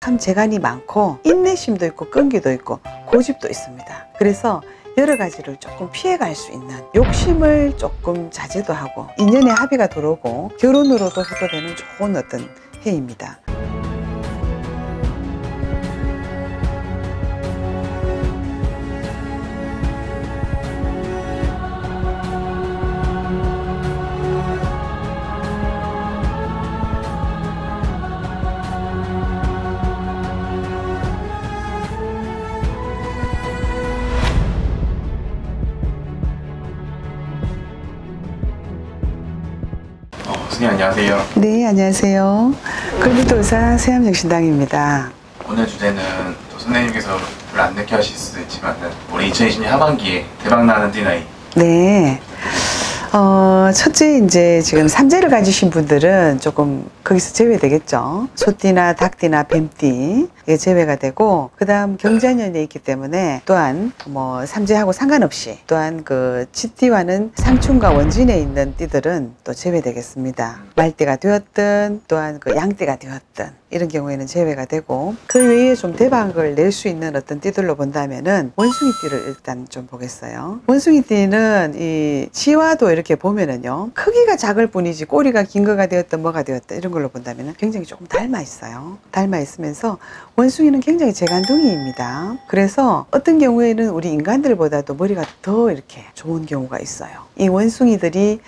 참 재간이 많고 인내심도 있고 끈기도 있고 고집도 있습니다. 그래서 여러 가지를 조금 피해갈 수 있는, 욕심을 조금 자제도 하고 인연의 합의가 들어오고 결혼으로도 해도 되는 좋은 어떤 해입니다. 선생님 안녕하세요. 네, 안녕하세요. 걸리도 의사 세암정신당입니다. 오늘 주제는 또 선생님께서 별로 안 느껴 하실 수도 있지만 올해 2020년 하반기에 대박나는 띠나이. 네. 첫째, 이제 지금 삼재를 가지신 분들은 조금 거기서 제외되겠죠. 소띠나 닭띠나 뱀띠 이게 제외가 되고, 그 다음 경자년에 있기 때문에 또한 뭐 삼재하고 상관없이 또한 그 지띠와는 상충과 원진에 있는 띠들은 또 제외되겠습니다. 말띠가 되었든 또한 그 양띠가 되었든 이런 경우에는 제외가 되고, 그 외에 좀 대박을 낼 수 있는 어떤 띠들로 본다면은 원숭이띠를 일단 좀 보겠어요. 원숭이띠는 이 지와도 이렇게 보면은요, 크기가 작을 뿐이지 꼬리가 긴 거가 되었든 뭐가 되었든 이런 걸로 본다면은 굉장히 조금 닮아 있어요. 닮아 있으면서 원숭이는 굉장히 재간둥이입니다. 그래서 어떤 경우에는 우리 인간들보다도 머리가 더 이렇게 좋은 경우가 있어요. 이 원숭이들이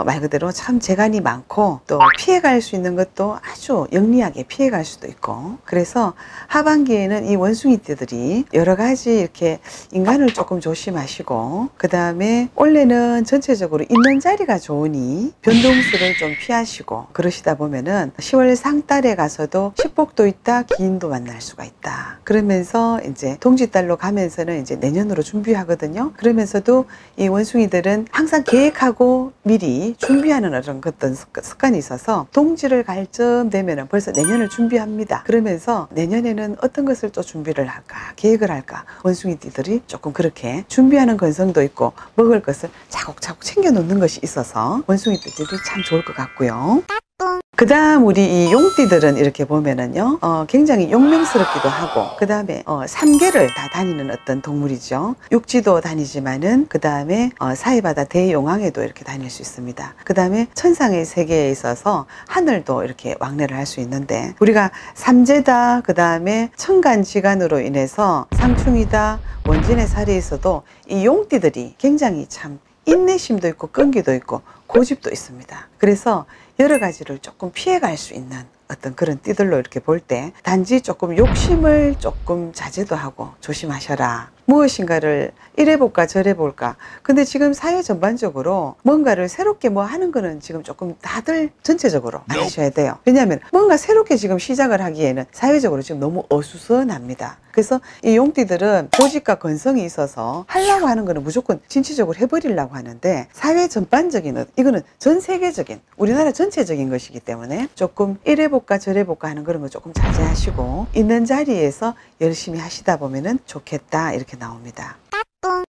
말 그대로 참 재간이 많고 또 피해갈 수 있는 것도 아주 영리하게 피해갈 수도 있고, 그래서 하반기에는 이 원숭이띠들이 여러 가지 이렇게 인간을 조금 조심하시고, 그 다음에 원래는 전체적으로 있는 자리가 좋으니 변동수를 좀 피하시고 그러시다 보면은 10월 상달에 가서도 식복도 있다, 기인도 만날 수가 있다. 그러면서 이제 동짓달로 가면서는 이제 내년으로 준비하거든요. 그러면서도 이 원숭이들은 항상 계획하고 미리 준비하는 어떤 습관이 있어서 동지를 갈 쯤 되면은 벌써 내년을 준비합니다. 그러면서 내년에는 어떤 것을 또 준비를 할까, 계획을 할까, 원숭이띠들이 조금 그렇게 준비하는 건성도 있고 먹을 것을 차곡차곡 챙겨 놓는 것이 있어서 원숭이띠들이 참 좋을 것 같고요. 그 다음 우리 이 용띠들은 이렇게 보면은요, 굉장히 용맹스럽기도 하고, 그 다음에 3계를 다 다니는 어떤 동물이죠. 육지도 다니지만은 그 다음에 사이바다 대용왕에도 이렇게 다닐 수 있습니다. 그 다음에 천상의 세계에 있어서 하늘도 이렇게 왕래를 할 수 있는데, 우리가 삼재다, 그 다음에 천간지간으로 인해서 상충이다, 원진의 살이 있어도 이 용띠들이 굉장히 참 인내심도 있고 끈기도 있고 고집도 있습니다. 그래서 여러 가지를 조금 피해갈 수 있는 어떤 그런 띠들로 이렇게 볼 때, 단지 조금 욕심을 조금 자제도 하고 조심하셔라. 무엇인가를 이래 볼까 저래 볼까. 근데 지금 사회 전반적으로 뭔가를 새롭게 뭐 하는 거는 지금 조금 다들 전체적으로 안 하셔야 돼요. 왜냐하면 뭔가 새롭게 지금 시작을 하기에는 사회적으로 지금 너무 어수선합니다. 그래서 이 용띠들은 고집과 건성이 있어서 하려고 하는 거는 무조건 진취적으로 해버리려고 하는데, 사회 전반적인, 이거는 전 세계적인, 우리나라 전체적인 것이기 때문에 조금 이래 볼까 저래 볼까 하는 그런 거 조금 자제하시고 있는 자리에서 열심히 하시다 보면은 좋겠다, 이렇게 나옵니다.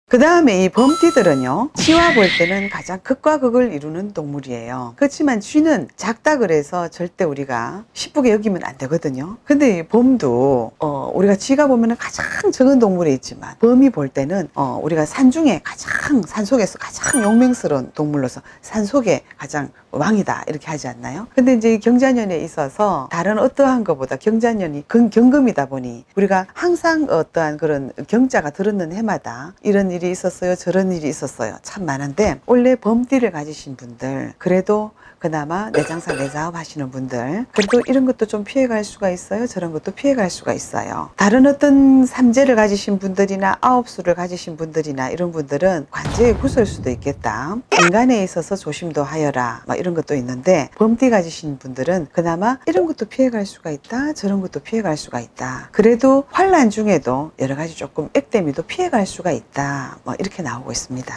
그 다음에 이 범띠들은요, 쥐와 볼 때는 가장 극과 극을 이루는 동물이에요. 그렇지만 쥐는 작다 그래서 절대 우리가 시쁘게 여기면 안 되거든요. 근데 이 범도 우리가 쥐가 보면은 가장 적은 동물에 있지만, 범이 볼 때는 우리가 산 중에 가장, 산속에서 가장 용맹스러운 동물로서 산속에 가장 왕이다, 이렇게 하지 않나요? 근데 이제 경자년에 있어서 다른 어떠한 것보다 경자년이 경금이다 보니 우리가 항상 어떠한 그런 경자가 들었는 해마다 이런 일이 있었어요, 저런 일이 있었어요, 참 많은데, 원래 범띠를 가지신 분들, 그래도 그나마 내 장사 내 사업 하시는 분들, 그래도 이런 것도 좀 피해갈 수가 있어요, 저런 것도 피해갈 수가 있어요. 다른 어떤 삼재를 가지신 분들이나 아홉수를 가지신 분들이나 이런 분들은 관제에 구설 수도 있겠다, 인간에 있어서 조심도 하여라, 막 이런 것도 있는데, 범띠 가지신 분들은 그나마 이런 것도 피해갈 수가 있다, 저런 것도 피해갈 수가 있다, 그래도 환란 중에도 여러 가지 조금 액대미도 피해갈 수가 있다, 뭐 이렇게 나오고 있습니다.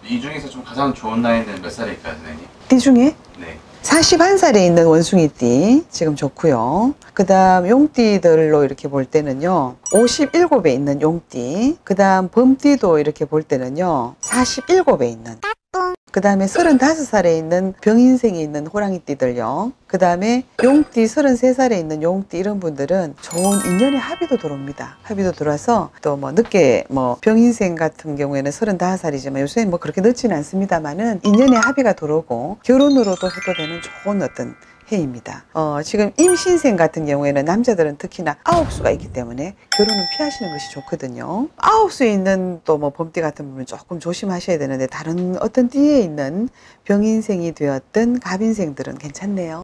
이 중에서 좀 가장 좋은 나이는 몇 살일까요, 선생님? 띠 중에? 네. 41살에 있는 원숭이띠 지금 좋고요. 그 다음 용띠들로 이렇게 볼 때는요, 57에 있는 용띠, 그 다음 범띠도 이렇게 볼 때는요 47에 있는 그 다음에 35살에 있는 병인생이 있는 호랑이띠들요. 그 다음에 용띠 33살에 있는 용띠 이런 분들은 좋은 인연의 합의도 들어옵니다. 합의도 들어와서 또 뭐 늦게 뭐 병인생 같은 경우에는 35살이지만 요새는 뭐 그렇게 늦지는 않습니다만은 인연의 합의가 들어오고 결혼으로도 해도 되는 좋은 어떤 해입니다. 지금 임신생 같은 경우에는 남자들은 특히나 아홉수가 있기 때문에 결혼은 피하시는 것이 좋거든요. 아홉수에 있는 또 뭐 범띠 같은 부분 조금 조심하셔야 되는데 다른 어떤 띠에 있는 병인생이 되었든 갑인생들은 괜찮네요.